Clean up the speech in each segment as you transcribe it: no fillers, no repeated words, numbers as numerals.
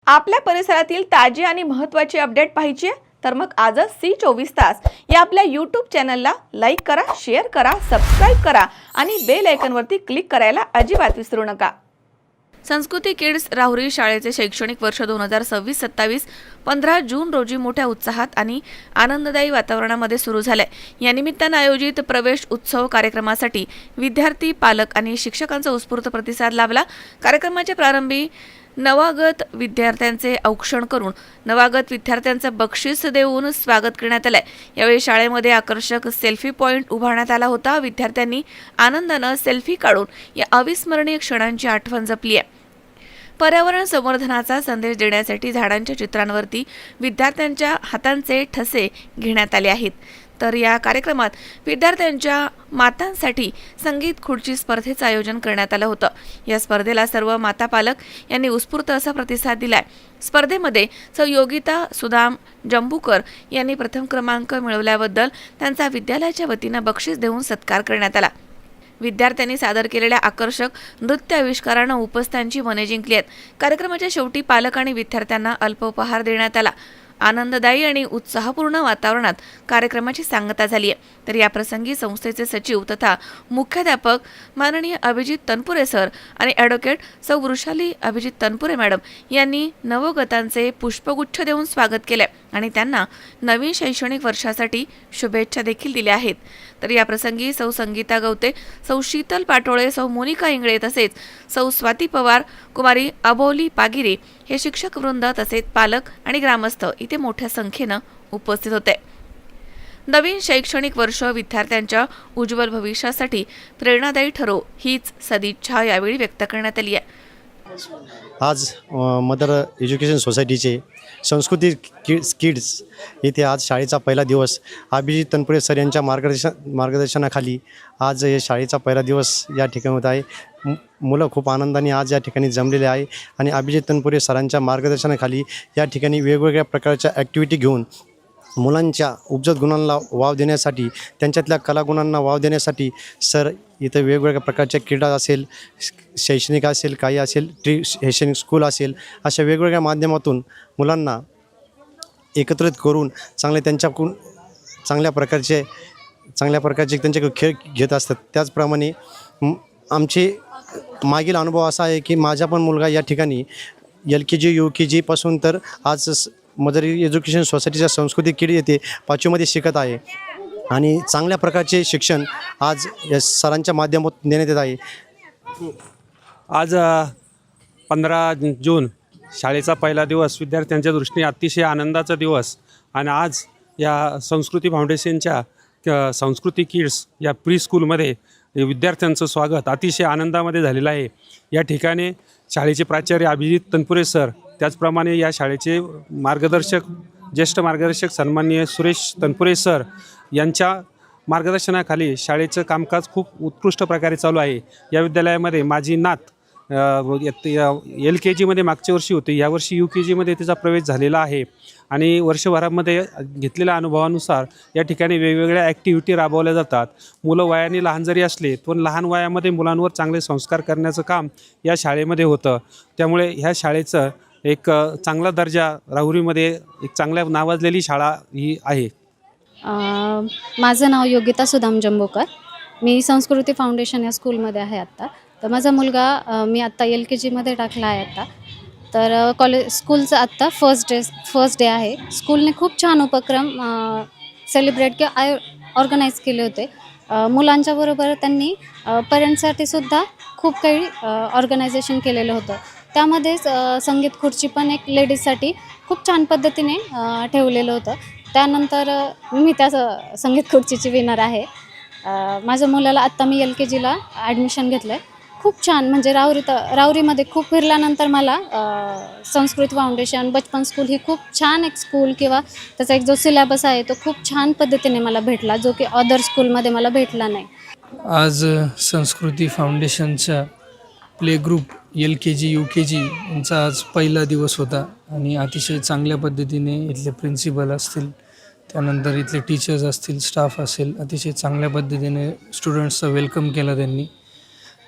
आपल्या परिसरातील ताजी आणि महत्त्वाची अपडेट पाहिजे आहे तर मग आजच C24 तास या आपल्या YouTube चॅनलला लाईक करा, शेअर करा, सबस्क्राइब करा आणि बेल आयकॉनवरती क्लिक करायला अजिबात विसरू नका। संस्कृती किड्स राहुरी शाळेचे शैक्षणिक वर्ष 2026-27 15 जून रोजी मोठ्या उत्साहात आणि आनंददायी वातावरणामध्ये सुरू झाले। या निमित्ताने आयोजित प्रवेश उत्सव कार्यक्रमासाठी विद्यार्थी, पालक आणि शिक्षकांचा उत्स्फूर्त प्रतिसाद लाभला। कार्यक्रमाच्या प्रारंभी नवागत विद्यार्थ्यांचे औक्षण करून नवागत विद्यार्थ्यांचे बक्षीस देऊन स्वागत करण्यात आले। यावेळी शाळेमध्ये आकर्षक सेल्फी पॉइंट उभारण्यात आला होता। विद्यार्थ्यांनी आनंदाने सेल्फी काढून या अविस्मरणीय क्षणांची आठवण जपली आहे। पर्यावरण संवर्धनाचा संदेश देण्यासाठी झाडांच्या चित्रांवरती विद्यार्थ्यांच्या हातांचे ठसे घेण्यात आले आहेत। तर या कार्यक्रमात विद्यार्थ्यांच्या मातांसाठी संगीत खुर्ची स्पर्धेचे आयोजन करण्यात आलं होतं। या स्पर्धेला सर्व माता पालक यांनी उत्स्फूर्त असा प्रतिसाद दिलाय। स्पर्धेमध्ये योगिता सुदाम जंबूकर यांनी प्रथम क्रमांक मिळवल्याबद्दल त्यांचा विद्यालयाच्या वतीने बक्षीस देऊन सत्कार करण्यात आला। विद्यार्थ्यांनी सादर केलेल्या आकर्षक नृत्य आविष्काराने उपस्थितांची मने जिंकली आहेत। कार्यक्रमाच्या शेवटी पालक आणि विद्यार्थ्यांना अल्पोपहार देण्यात आला। आनंददायी आणि उत्साहपूर्ण वातावरणात कार्यक्रमाची सांगता झाली आहे। तर या प्रसंगी संस्थेचे सचिव तथा मुख्याध्यापक माननीय अभिजित तनपुरे सर आणि ॲडव्होकेट सौ वृषाली अभिजित तनपुरे मॅडम यांनी नवोगतांचे पुष्पगुच्छ देऊन स्वागत केले आणि त्यांना नवीन शैक्षणिक वर्षासाठी शुभेच्छा देखील दिल्या आहेत। तर या प्रसंगी सौ संगीता गवते, सौ शीतल पाटोळे, सौ मोनिका इंगळे तसेच सौ स्वाती पवार, कुमारी अबोली पागिरी हे शिक्षक वृंद तसेच पालक आणि ग्रामस्थ इथे मोठ्या संख्येने उपस्थित होते। नवीन शैक्षणिक वर्ष विद्यार्थ्यांच्या उज्ज्वल भविष्यासाठी प्रेरणादायी ठरो हीच सदिच्छा यावेळी व्यक्त करण्यात आली आहे। आज मदर एज्युकेशन सोसायटीचे संस्कृती किड्स येथे आज शाळेचा पहिला दिवस अभिजित तनपुरे सर यांच्या मार्गदर्शनाखाली आज या शाळेचा पहिला दिवस या ठिकाणी होत आहे। मुलं खूप आनंदाने आज या ठिकाणी जमलेले आहे आणि अभिजित तनपुरे सरांच्या मार्गदर्शनाखाली या ठिकाणी वेगवेगळ्या प्रकारच्या ॲक्टिव्हिटी घेऊन मुलांच्या उपजत गुणांना वाव देण्यासाठी, त्यांच्यातल्या कलागुणांना वाव देण्यासाठी सर इथं वेगवेगळ्या प्रकारच्या क्रीडा असेल, शैक्षणिक असेल, काही असेल, शैक्षणिक स्कूल असेल, अशा वेगवेगळ्या माध्यमातून मुलांना एकत्रित करून त्यांच्याकडून चांगल्या प्रकारचे त्यांच्याकडे खेळ घेत असतात। त्याचप्रमाणे आमचे मागील अनुभव असा आहे की माझा पण मुलगा या ठिकाणी LKG UKG पासून तर आज मदर एज्युकेशन सोसायटीच्या संस्कृती किड येथे 5वीमध्ये शिकत आहे आणि चांगल्या प्रकारचे शिक्षण आज या सरांच्या माध्यमातून देण्यात येत आहे। आज 15 जून शाळेचा पहिला दिवस विद्यार्थ्यांच्या दृष्टीने अतिशय आनंदाचा दिवस आणि आज या संस्कृती फाउंडेशनच्या संस्कृती किड्स या प्री स्कूलमध्ये विद्यार्थ्यांचं स्वागत अतिशय आनंदामध्ये झालेलं आहे। या ठिकाणी शाळेचे प्राचार्य अभिजित तनपुरे सर, त्याचप्रमाणे या शाळेचे ज्येष्ठ मार्गदर्शक सन्माननीय सुरेश तनपुरे सर यांच्या मार्गदर्शनाखाली शाळेचं कामकाज खूप उत्कृष्ट प्रकारे चालू आहे। या विद्यालयामध्ये माझी नात LKGमध्ये मागच्या वर्षी होती, यावर्षी UKGमध्ये तिचा प्रवेश झालेला आहे आणि वर्षभरामध्ये घेतलेल्या अनुभवानुसार या ठिकाणी वेगवेगळ्या ॲक्टिव्हिटी राबवल्या जातात। मुलं वयाने लहान जरी असले पण लहान वयामध्ये मुलांवर चांगले संस्कार करण्याचं काम या शाळेमध्ये होतं। त्यामुळे ह्या शाळेचं एक चांगला दर्जा राहुरीमध्ये एक चांगल्या नावाजलेली शाळा ही आहे। माझं नाव योगिता सुदाम जंबूकर, मी संस्कृती फाउंडेशन या स्कूलमध्ये आहे आत्ता। तर माझा मुलगा मी आत्ता LKGमध्ये टाकला आहे आत्ता। तर स्कूलचं आत्ता फर्स्ट डे आहे। स्कूलने खूप छान उपक्रम सेलिब्रेट किंवा ऑर्गनाईज केले होते। मुलांच्या बरोबर त्यांनी पेरेंट्ससाठी सुद्धा खूप काही ऑर्गनायझेशन केलेलं होतं। त्यामध्येच संगीत खुर्ची पण एक लेडीजसाठी खूप छान पद्धतीने ठेवलेलं होतं। त्यानंतर मी त्या संगीत खुर्चीची विनर आहे। माझ्या मुलाला आत्ता मी LKGला ॲडमिशन घेतलं आहे। खूप छान, म्हणजे राहुरीमध्ये खूप फिरल्यानंतर मला संस्कृत फाउंडेशन, बचपन स्कूल ही खूप छान एक स्कूल किंवा त्याचा एक जो सिलेबस आहे तो खूप छान पद्धतीने मला भेटला, जो की अदर स्कूलमध्ये मला भेटला नाही। आज संस्कृती फाउंडेशनच्या प्ले ग्रुप LKG UKG यांचा आज पहिला दिवस होता आणि अतिशय चांगल्या पद्धतीने इथले प्रिन्सिपल असतील, त्यानंतर इथले टीचर्स असतील, स्टाफ असेल, अतिशय चांगल्या पद्धतीने स्टुडंट्सचं वेलकम केलं त्यांनी।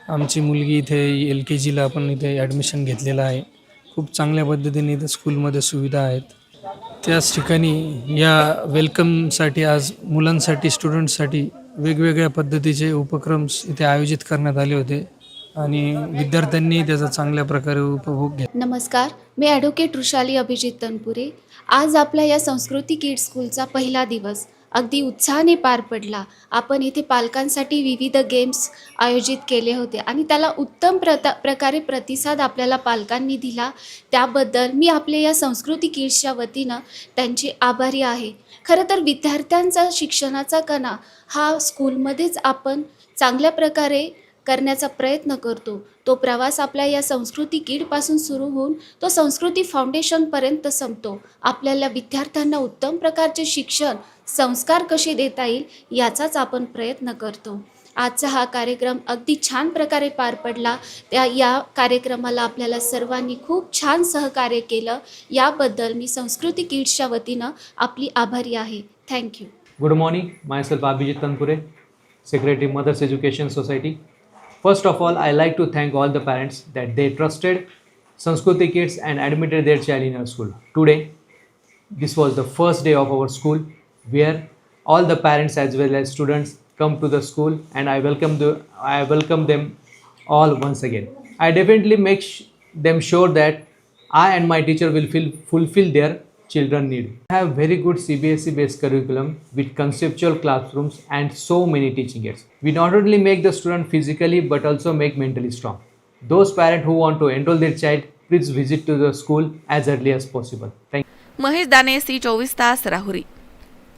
आमची मुलगी इथे LKGला आपण इथे ॲडमिशन घेतलेलं आहे। खूप चांगल्या पद्धतीने इथं स्कूलमध्ये सुविधा आहेत. त्याच ठिकाणी या वेलकमसाठी आज मुलांसाठी स्टुडंटसाठी वेगवेगळ्या पद्धतीचे उपक्रम्स इथे आयोजित करण्यात आले होते आणि विद्यार्थ्यांनी त्याचा चांगल्या प्रकारे उपभोग घेतला. नमस्कार, मी ॲडव्होकेट ऋषाली अभिजित तनपुरे. आज आपल्या या संस्कृती किड्स स्कूलचा पहिला दिवस अगदी उत्साहाने पार पडला. आपण इथे पालकांसाठी विविध गेम्स आयोजित केले होते आणि त्याला उत्तम प्रकारे प्रतिसाद आपल्याला पालकांनी दिला. त्याबद्दल मी आपल्या या संस्कृती किड्सच्या वतीनं त्यांचे आभारी आहे. खरं तर विद्यार्थ्यांचा शिक्षणाचा कणा हा स्कूलमध्येच आपण चांगल्या प्रकारे करण्याचा प्रयत्न करतो. तो प्रवास आपल्या या संस्कृती किडपासून सुरू होऊन तो संस्कृती फाउंडेशनपर्यंत संपतो. आपल्याला विद्यार्थ्यांना उत्तम प्रकारचे शिक्षण संस्कार कसे देता येईल याचाच आपण प्रयत्न करतो. आजचा हा कार्यक्रम अगदी छान प्रकारे पार पडला. या कार्यक्रमाला आपल्याला सर्वांनी खूप छान सहकार्य केलं. याबद्दल मी संस्कृती किड्सच्या वतीनं आपली आभारी आहे. Thank you. Good morning, myself Abhijit Tanpure, Secretary Mothers Education Society. First of all, I like to thank all the parents that they trusted Sanskruti Kids and admitted their child in our school. Today, this was the first day of our school where all the parents as well as students come to the school, and I welcome them all once again. I definitely make them sure that I and my teacher will fulfill their children need. I have very good CBSE based curriculum with conceptual classrooms and so many teaching aids. We not only make the student physically but also make mentally strong. Those parents who want to enroll their child, please visit to the school as early as possible. Thank you. Mahesh दाने, C24 तास, राहुरी.